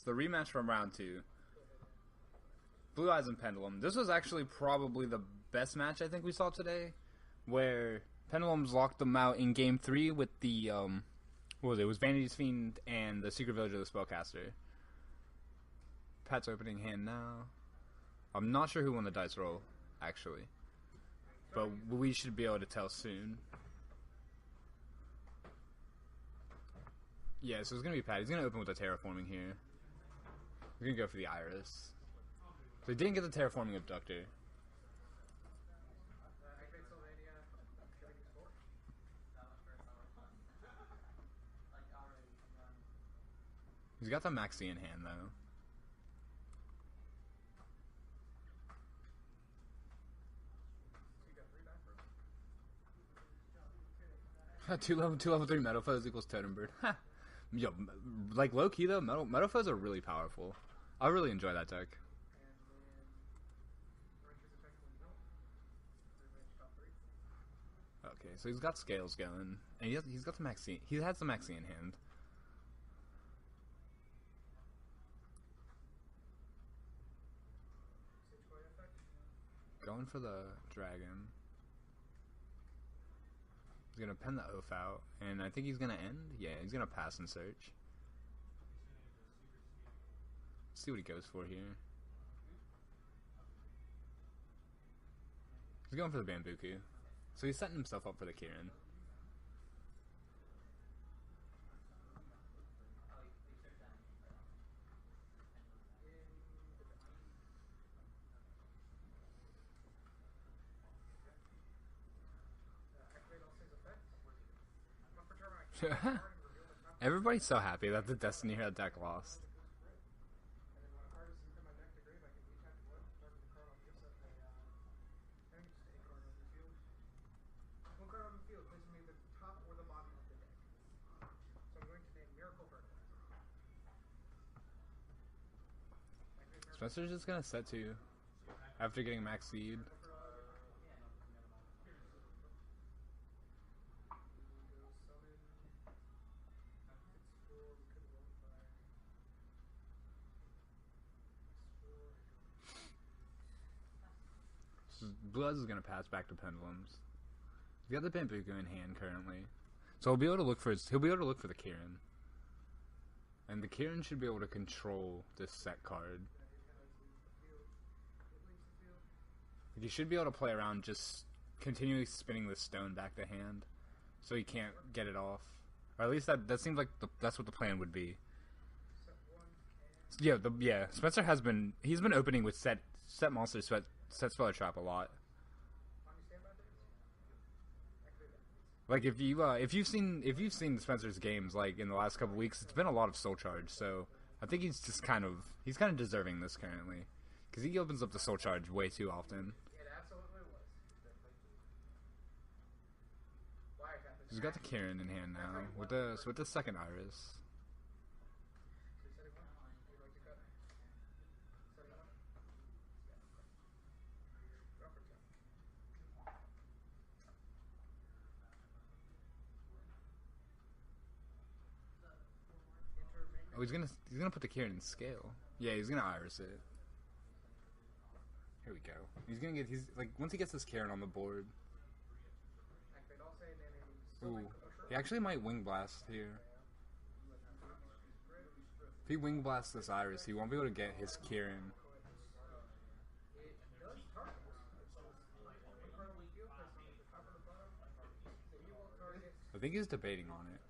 It's the rematch from round 2. Blue Eyes and Pendulum. This was actually probably the best match I think we saw today, where Pendulum's locked them out in game 3 with the, what was it? It was Vanity's Fiend and the Secret Village of the Spellcaster. Pat's opening hand now. I'm not sure who won the dice roll, actually. But we should be able to tell soon. Yeah, so it's going to be Pat. He's going to open with the Terraforming here. He's going to go for the Iris. So he didn't get the Terraforming Abductor. He's got the Maxi in hand, though. two level 3 Metal Foes equals Totem Bird. Yo, like low key though, Metal Foes are really powerful. I really enjoy that deck. Okay, so he's got Scales going, and he's got the Maxi. He has the Maxi in hand. Going for the Dragon. He's gonna pen the oath out, and I think he's gonna end. Yeah, he's gonna pass and search. Let's see what he goes for here. He's going for the Bambuku, so he's setting himself up for the Kirin. Everybody's so happy that the Destiny Hero deck lost. Spenser's just gonna set 2 after getting max seed. Blue Eyes is gonna pass back to Pendulums. He's got the Bambuku in hand currently, so he'll be able to look for the Kirin, and the Kirin should be able to control this set card. He should be able to play around just continually spinning the stone back to hand, so he can't get it off, or at least that seems like that's what the plan would be. Yeah, Spenser he's been opening with set monsters, set Speller Trap a lot. Like if you've seen Spenser's games like in the last couple weeks, it's been a lot of Soul Charge. So I think he's kind of deserving this currently, because he opens up the Soul Charge way too often. He's got the Kirin in hand now with the second Iris. Oh, he's gonna put the Kirin in scale. Yeah, he's gonna Iris it. Here we go. He's like once he gets this Kirin on the board. Ooh, he actually might Wing Blast here. If he Wing Blasts this Iris, he won't be able to get his Kirin. I think he's debating on it.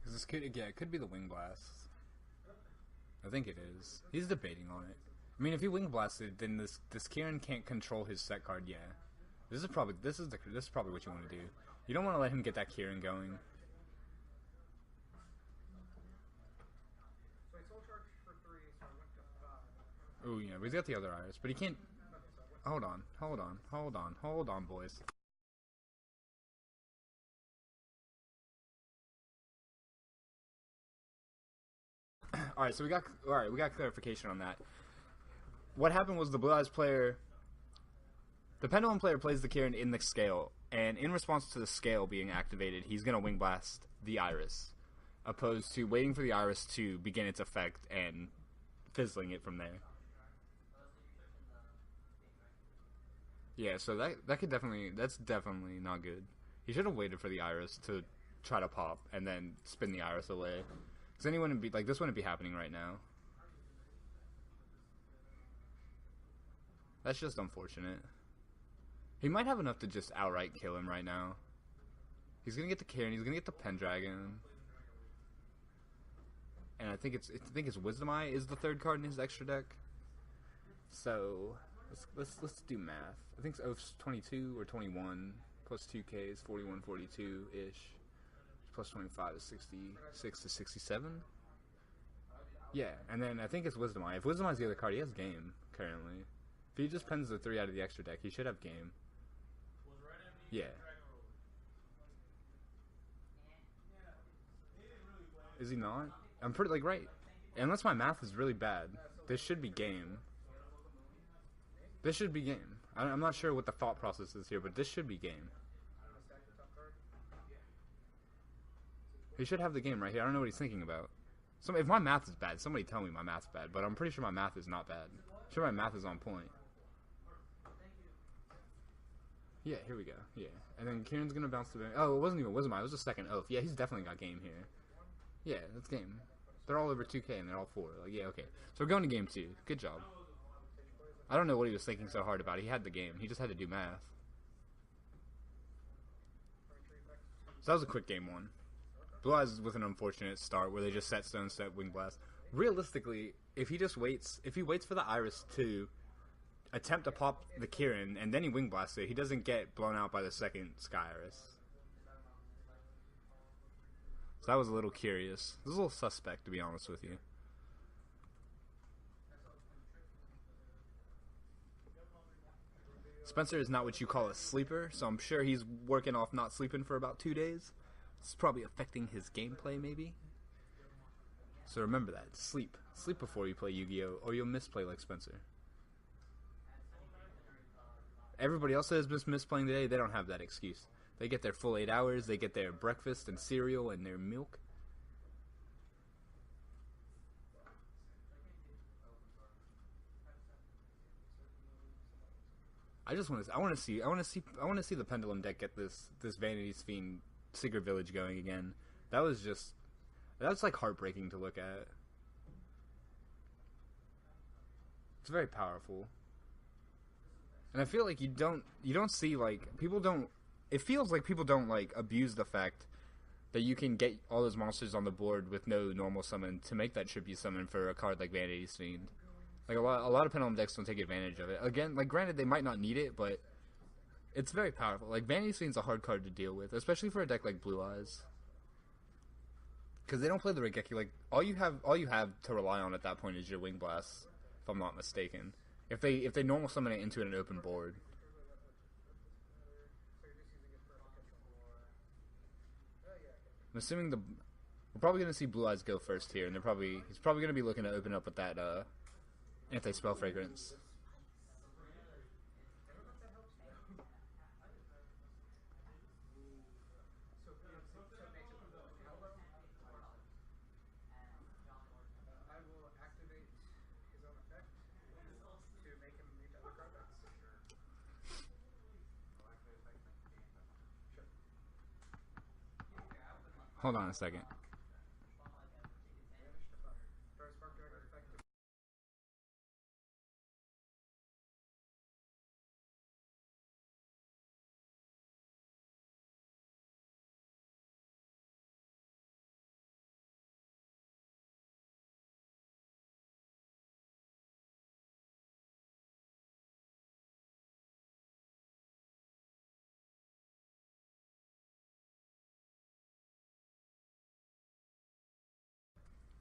Because this could, yeah, it could be the Wing Blast. I think it is. He's debating on it. I mean, if he Wing Blasted, then this Kirin can't control his set card. Yeah, this is probably what you want to do. You don't want to let him get that Kirin going. Oh yeah, but he's got the other Iris, but he can't. Hold on, boys. Alright, so we got clarification on that. What happened was the Blue Eyes player, the Pendulum player plays the Kirin in the scale, and in response to the scale being activated, he's going to Wing Blast the Iris, opposed to waiting for the Iris to begin its effect and fizzling it from there. Yeah, so that's definitely not good. He should have waited for the Iris to try to pop and then spin the Iris away. Because then he wouldn't be, like, this wouldn't be happening right now. That's just unfortunate. He might have enough to just outright kill him right now. He's gonna get the Kieran, he's gonna get the Pendragon. And I think it's Wisdom Eye is the third card in his extra deck. So let's do math. I think it's 22 or 21 plus 2k is 41, 42 ish. Plus 25 is 66 to 67. Yeah, and then I think it's Wisdom Eye. If Wisdom Eye is the other card, he has game currently. If he just pens the 3 out of the extra deck, he should have game. Yeah. Is he not? I'm pretty, like, right. Unless my math is really bad, this should be game. This should be game. I'm not sure what the thought process is here, but this should be game. He should have the game right here. I don't know what he's thinking about. If my math is bad, somebody tell me my math's bad, but I'm pretty sure my math is not bad. I'm sure my math is on point. Yeah, here we go. Yeah. And then Kieran's gonna bounce the... Oh, it wasn't even Wisdom Eye. It was a second oath. Yeah, he's definitely got game here. Yeah, that's game. They're all over 2k and they're all 4. Like, yeah, okay. So we're going to game 2. Good job. I don't know what he was thinking so hard about. He had the game. He just had to do math. So that was a quick game 1. Blue Eyes with an unfortunate start where they just set Stone, set Wing Blast. Realistically, if he waits for the Iris to attempt to pop the Kieran and then he Wing Blasts it, he doesn't get blown out by the second Sky Iris. So that was a little curious. This is a little suspect, to be honest with you. Spenser is not what you call a sleeper, so I'm sure he's working off not sleeping for about 2 days. It's probably affecting his gameplay, maybe. So remember that. Sleep. Sleep before you play Yu-Gi-Oh! Or you'll misplay like Spenser. Everybody else that has been misplaying today, they don't have that excuse. They get their full 8 hours, they get their breakfast and cereal and their milk. I want to see the Pendulum deck get this Vanity's Fiend Secret Village going again. That's like heartbreaking to look at. It's very powerful. And I feel like you don't see, like, people don't, it feels like people don't, like, abuse the fact that you can get all those monsters on the board with no normal summon to make that tribute summon for a card like Vanity's Fiend. Like, a lot of Pendulum decks don't take advantage of it. Again, like, granted, they might not need it, but it's very powerful. Like, Vanity's Fiend's a hard card to deal with, especially for a deck like Blue Eyes. Because they don't play the Regeki. Like, all you have to rely on at that point is your Wing Blast, if I'm not mistaken. If they normal summon it into an open board. I'm assuming we're probably gonna see Blue Eyes go first here, and he's probably gonna be looking to open up with that anti-spell fragrance. Hold on a second.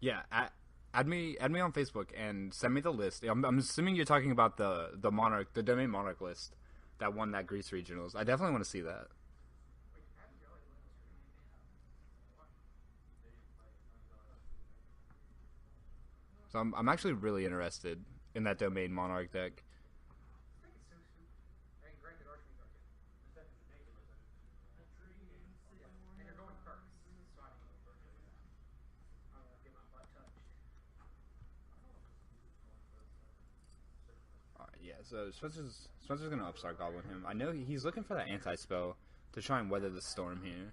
Yeah, add me on Facebook and send me the list. I'm assuming you're talking about the Domain Monarch list that won that Greece regionals. I definitely want to see that. So I'm actually really interested in that Domain Monarch deck. so Spenser's gonna upstart Goblin him. I know he's looking for that anti-spell to try and weather the storm here.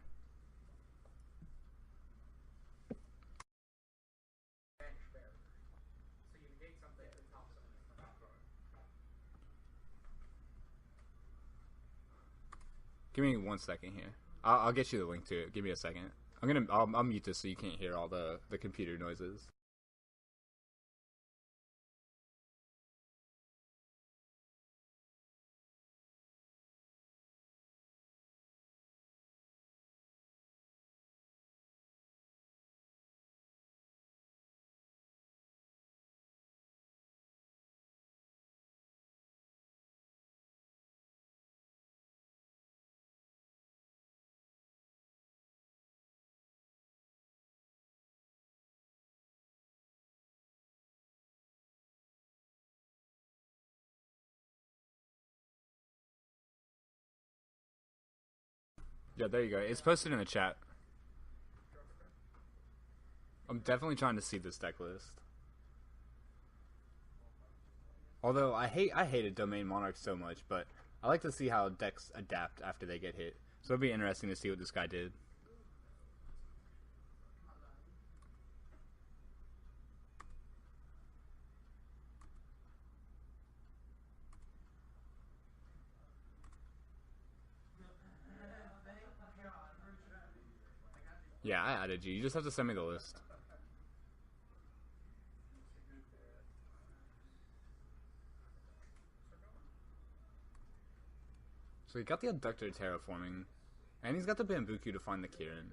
Give me 1 second here. I'll get you the link to it. Give me a second. I'll mute this so you can't hear all the computer noises. Yeah, there you go. It's posted in the chat. I'm definitely trying to see this deck list. Although I hated Domain Monarch so much, but I like to see how decks adapt after they get hit. So it'll be interesting to see what this guy did. Yeah, I added you. You just have to send me the list. So he got the Abductor terraforming, and he's got the Bambuku to find the Kirin.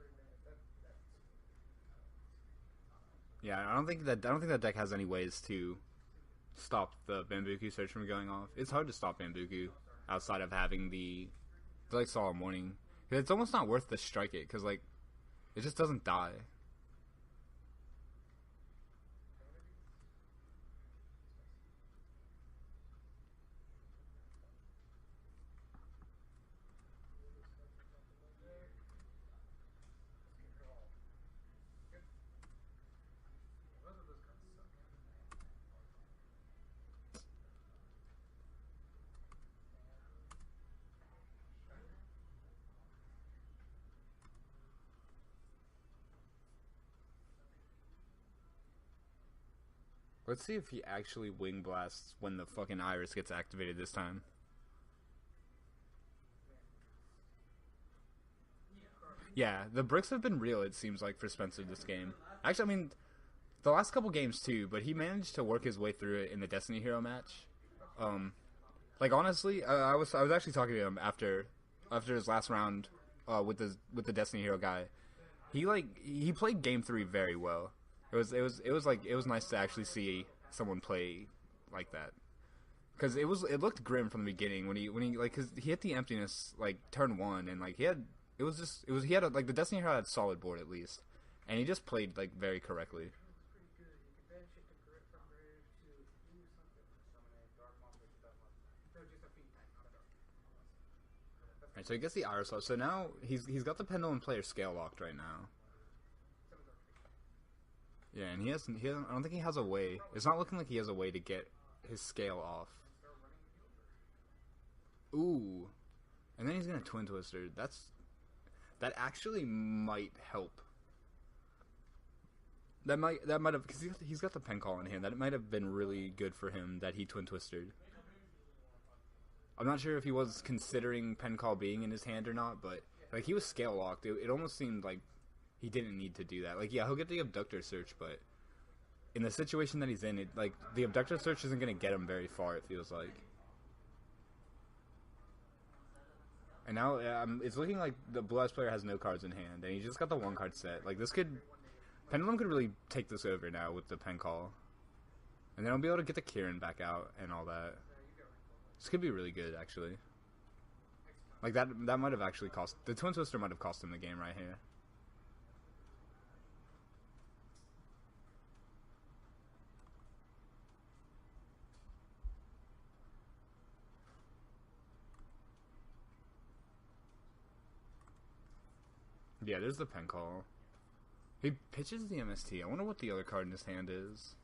Yeah, I don't think that deck has any ways to stop the Bambuku search from going off. It's hard to stop Bambuku outside of having the like Solemn Warning. It's almost not worth to strike it because like it just doesn't die. Let's see if he actually Wing Blasts when the fucking Iris gets activated this time. Yeah, the bricks have been real, it seems like, for Spenser this game. Actually, I mean, the last couple games too, but he managed to work his way through it in the Destiny Hero match. Like honestly, I was actually talking to him after his last round with the Destiny Hero guy. He played game 3 very well. It was nice to actually see someone play like that. Because it looked grim from the beginning when he like, cause he hit the emptiness like turn 1 and like he had like the Destiny Hero had solid board at least, and he just played like very correctly. Alright, so he gets the Iris up. So now he's got the Pendulum player scale locked right now. Yeah, and I don't think he has a way. It's not looking like he has a way to get his scale off. Ooh. And then he's gonna Twin Twister. That actually might help. That might have, because he's got the pen call in hand. That might have been really good for him that he Twin Twistered. I'm not sure if he was considering pen call being in his hand or not, but like he was scale locked. It almost seemed like he didn't need to do that. Like, yeah, he'll get the Abductor search, but in the situation that he's in, it like the Abductor search isn't going to get him very far, it feels like. And now it's looking like the Blue Eyes player has no cards in hand, and he just got the 1 card set. Like, Pendulum could really take this over now with the pen call. And then I'll be able to get the Kirin back out and all that. This could be really good, actually. Like, that might have actually cost... The Twin Twister might have cost him the game right here. Yeah, there's the pen call. He pitches the MST. I wonder what the other card in his hand is.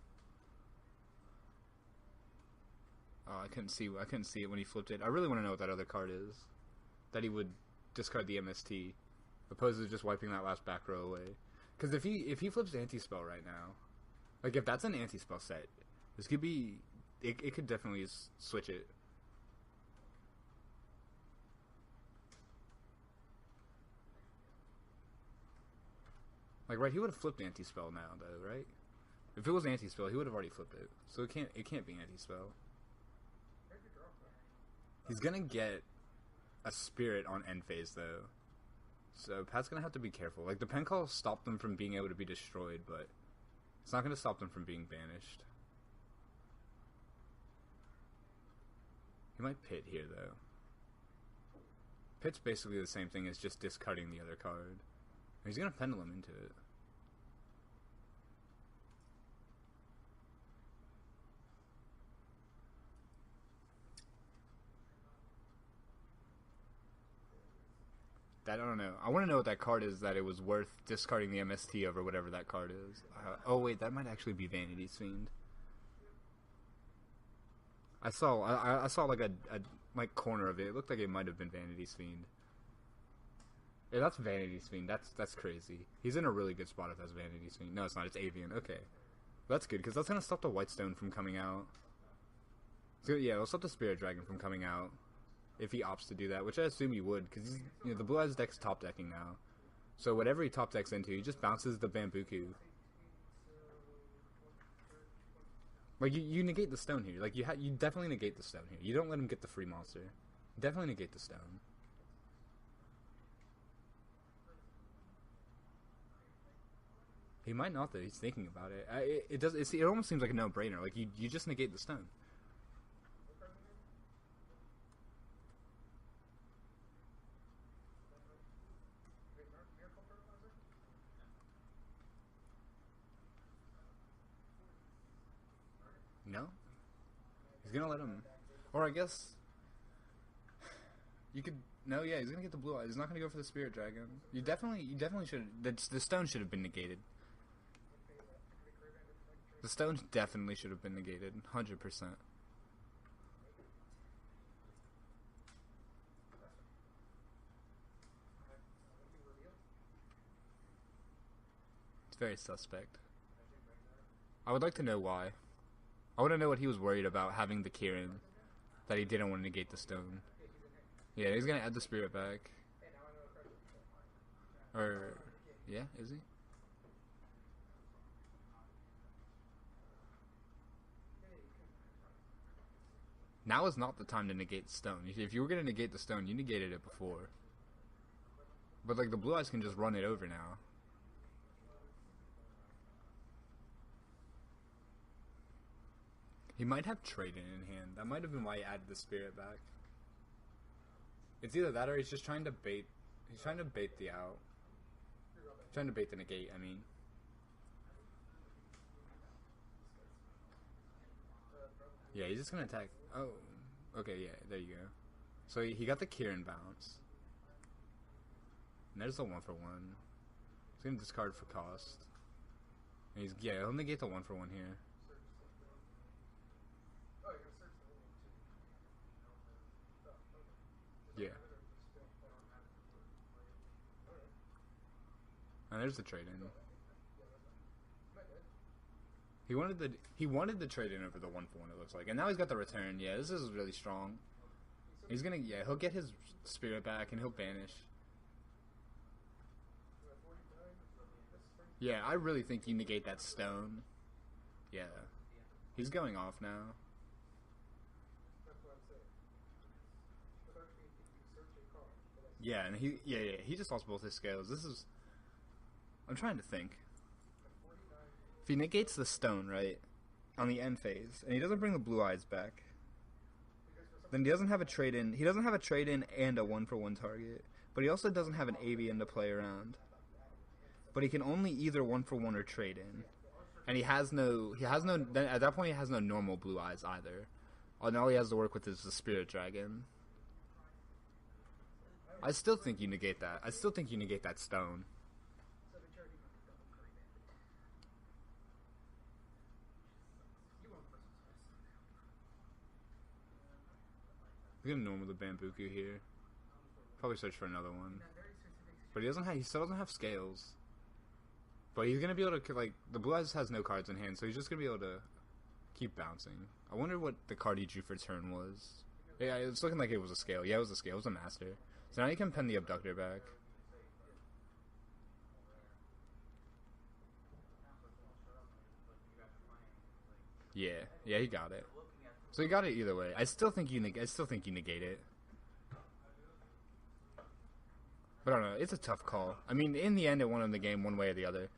Oh, I couldn't see. I couldn't see it when he flipped it. I really want to know what that other card is. That he would discard the MST, opposed to just wiping that last back row away. Because if he flips anti-spell right now, like if that's an anti-spell set, this could be. It could definitely switch it. Like right, he would have flipped anti-spell now though, right? If it was anti-spell, he would have already flipped it. So it can't be anti-spell. He's gonna get a spirit on end phase though. So Pat's gonna have to be careful. Like the pen call stopped them from being able to be destroyed, but it's not gonna stop them from being banished. He might pit here though. Pit's basically the same thing as just discarding the other card. He's gonna pendulum into it. I don't know. I want to know what that card is that it was worth discarding the MST over whatever that card is. Oh wait, that might actually be Vanity's Fiend. I saw like a like corner of it. It looked like it might have been Vanity's Fiend. Yeah, that's Vanity's Fiend. That's crazy. He's in a really good spot if that's Vanity's Fiend. No, it's not. It's Avian. Okay, that's good because that's gonna stop the Whitestone from coming out. So yeah, it'll stop the Spirit Dragon from coming out. If he opts to do that, which I assume he would, because the Blue Eyes deck's top decking now. So whatever he top decks into, he just bounces the Bambuku. Like you negate the stone here. Like you definitely negate the stone here. You don't let him get the free monster. Definitely negate the stone. He might not though. He's thinking about it. It almost seems like a no-brainer. Like you just negate the stone. No? He's gonna let him. Or I guess you could. No, yeah, he's gonna get the blue eyes. He's not gonna go for the Spirit Dragon. You definitely should. The stone should have been negated. The stone definitely should have been negated. 100%. It's very suspect. I would like to know why. I want to know what he was worried about having the Kieran, that he didn't want to negate the stone. Yeah, he's gonna add the spirit back. Or, yeah, is he? Now is not the time to negate the stone. If you were gonna negate the stone, you negated it before. But like the blue eyes can just run it over now. He might have Traded in hand. That might have been why he added the spirit back. It's either that or he's just trying to bait. He's trying to bait the out. Trying to bait the negate, I mean. Yeah, he's just gonna attack. Oh, okay, yeah, there you go. So he got the Kieran bounce. And there's the 1-for-1. He's gonna discard for cost. And he'll negate the 1-for-1 here. Yeah. And there's the trade-in. He wanted the trade-in over the 1-for-1, it looks like. And now he's got the return. Yeah, this is really strong. He's gonna, he'll get his spirit back and he'll banish. Yeah, I really think you negate that stone. Yeah. He's going off now. Yeah, and he just lost both his scales. I'm trying to think. If he negates the stone, right, on the end phase, and he doesn't bring the blue eyes back, then he doesn't have a trade-in. He doesn't have a trade-in and a 1-for-1 target, but he also doesn't have an avian to play around. But he can only either 1-for-1 or trade-in, and at that point he has no normal blue eyes either. And all he has to work with is the spirit dragon. I still think you negate that. I still think you negate that stone. He's gonna normal the Bambuku here. Probably search for another one. But he doesn't have. He still doesn't have scales. But he's gonna be able to, like, the Blue Eyes has no cards in hand, so he's just gonna be able to keep bouncing. I wonder what the card he drew for turn was. Yeah, it's looking like it was a scale. Yeah, it was a scale. It was a master. So now you can pen the Abductor back. Yeah, he got it. So he got it either way. I still think you negate it. But I don't know. It's a tough call. I mean, in the end, it won him the game one way or the other.